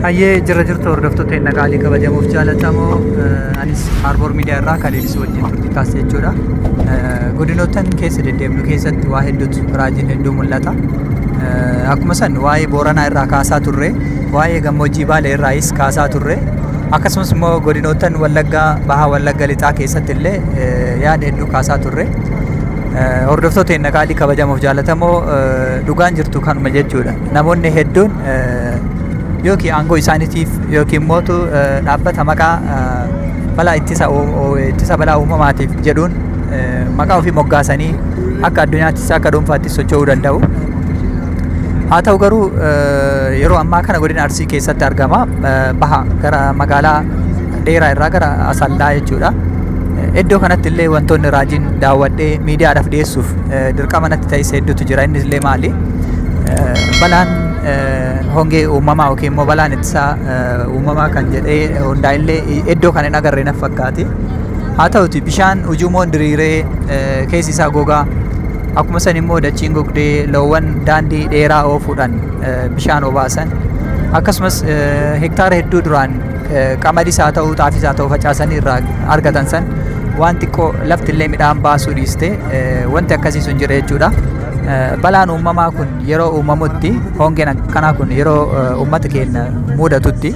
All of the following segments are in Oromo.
Hayyee jirra jirtu hordoftoota hin naqaalii kabajamuuf jaalatamoo anis Harbour Miidiyaa irraa kaleessi wajjin turtii taasise jechuudha. Godinoottan keessa deddeemnu keessatti waa hedduutu raajiin hedduu mul'ata. Akkuma san waa'ee Booranaa irraa kaasaa turre, waa'ee gammoojjii Baalee irraayis kaasaa turre. Akkasumas immoo godinoottan Wallaggaa Bahaa Wallagga Lixaa keessatti illee yaada hedduu kaasaa turre. Hordoftoota hin naqaalii kabajamuuf jaalatamoo dhugaan jirtu kanuma jechuudha. Namoonni hedduun yookiin aangoo isaaniitiif yookiin mootu dhaabbata maqaa balaa ittisa balaa uumamaatiif jedhuun maqaa ofii moggaasanii akka addunyaattis akka dhuunfaattis socho'uu danda'u. Haa ta'u garuu yeroo ammaa kana godina Arsii keessatti argama. Baha gara magaalaa dheeraa irraa gara Asallaa jechuudha. Iddoo kanatti illee wantoonni raajiin daawwadhee miidiyaadhaaf dhiyeessuuf dirqama natti ta'es hedduutu jira. Innis illee maali? Balaan hongee uumamaa yookiin immoo balaan ittisa uumamaa kan jedhee hundaa'illee iddoo kana hin agarre natti fakkaate. Haa ta'uti bishaan ujumoon diriiree keessi isaa gogaa akkuma san immoo dachiin gogdee loowwan daandii dheeraa oofuudhaan bishaan obaasan akkasumas hektaara hedduu duraan qamadis haa ta'u xaafis haa ta'u facaasanii irraa argatan san waan xiqqoo lafti illee midhaan baasuu dhiiste wanti akkasii sun jira jechuudha. Balaan uumamaa kun yeroo uumamutti hongeen akkanaa kun yeroo uummata keenya mudatutti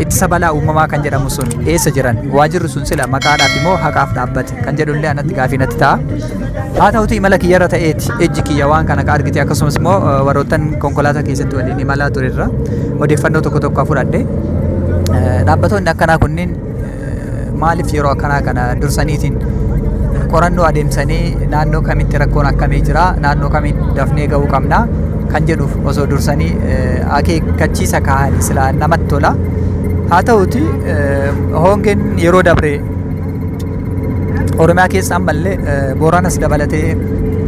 ittisa balaa uumamaa kan jedhamu sun eessa jiran waajirri sun sila maqaadhaaf immoo haqaaf dhaabbate kan jedhullee anatti gaafii natti ta'a. Haa ta'uti imala kiyyarra ta'eeti ejji kiyya waan kana ka argite akkasumas immoo warroottan konkolaataa keessatti waliin imalaa turerra odeeffannoo tokko tokko fudhadhe. Dhaabbattoonni akkanaa kunniin maaliif yeroo akkanaa kana dursaniitiin qorannoo adeemsanii naannoo kamitti rakkoon akkamii jira naannoo kamitti dafnee ga'uu qabna kan jedhuuf osoo dursanii akeekkachiisa kaa'anii silaa namatti tola. Haa ta'uti hongeen yeroo dabre Oromiyaa keessa ammallee Booranas dabalatee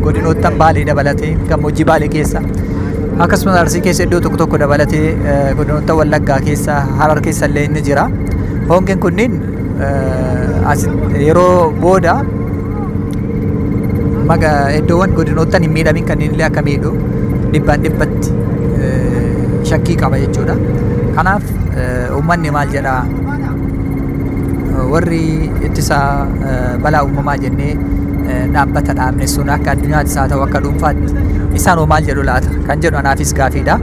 godinoottan Baalee dabalatee gammoojjii Baalee keessa akkasumas Arsii keessa iddoo tokko tokko dabalatee godinoottan Wallaggaa keessa Harar keessa illee inni jira. Hongeen kunniin yeroo booda iddoowwan godinoottan hin miidhamin kanneen illee akka miidhu dhibbaan dhibbatti shakkii qaba jechuudha. Kanaaf uummanni maal jedhaa warri ittisa balaa uumamaa jennee dhaabbata dhaabne sun akka addunyaattis haa ta'u akka dhuunfaatti isaan maal jedhu laata kan jedhu anaafis gaafiidha.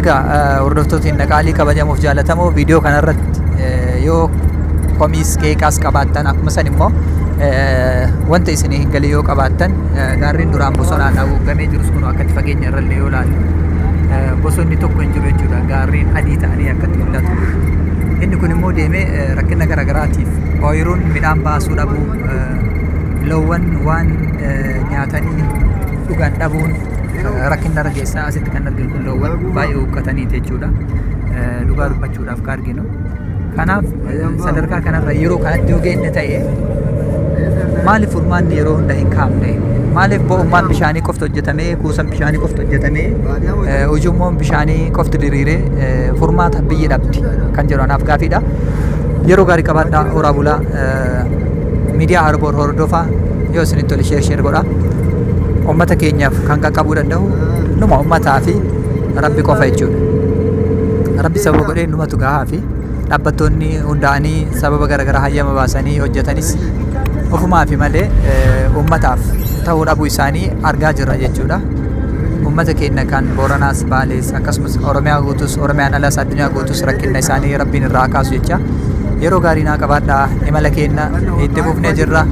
Egaa hordoftoota hin naqaalii kabajamuuf jaalatamoo viidiyoo kanarratti yoo komiis qeeqaas qabaattan akkuma san immoo wanta isinii hin galee yoo qabaattan gaarreen duraan bosonaan haguugamee jirus kun akkatti fageenya irrallee yoo ilaalle bosonni tokko hin jiru jechuudha. Gaarreen adii ta'anii akkatti mul'atu. Inni kun immoo deemee rakkina garaagaraatiif ooyiruun midhaan baasuu dhabuu loowwan waan nyaatanii dhugan dhabuun rakkina irra geessaa asitti kan arginu kun loowwan baay'ee huqqataniiti jechuudha. Dhugaa dubbachuudhaaf ka arginu. Kanaaf sadarkaa kanarra yeroo kanatti yoo geenne ta'e maaliif furmaanni yeroo hunda hin kaa'amne? Maaliif bo'ummaan bishaanii qofti hojjetamee kuusan bishaanii qofti hojjetamee ujummoon bishaanii qofti diriiree furmaata biyyi dhabdi kan jedhu anaaf gaafiidha. Yeroo gaarii qabaadhaa horaa bulaa miidiyaa Harbour hordofaa yoo isinitti tole sheer godhaa. Uummata keenyaaf kan qaqqabuu danda'u numa uummataa fi Rabbi qofa jechuudha. Rabbi sababa godhee numatu gahaa fi dhaabbattoonni hundaa'anii sababa garaagaraa hayyama baasanii hojjetanis ofumaa fi malee uummataaf ta'uu dhabuu isaanii argaa jirra jechuudha. Uummata keenya kan Booranaas Baalees akkasumas Oromiyaa guutus Oromiyaan alas addunyaa guutus rakkina isaanii Rabbiin irraa kaasu jecha yeroo gaarii naa qabaadhaa imala keenya itti fufnee jirra.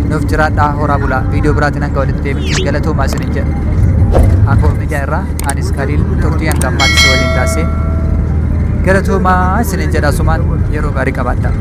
Nuuf jiraadhaa horaa bulaa viidiyoo biraatiin hanga walitti deebiin galatoomaa isiniin jedha. Harbour Miidiyaa irraa anis Kaliil turtii hanga ammaatti waliin taasise galatoomaa isiniin jedha asumaan yeroo gaarii qabaadhaa.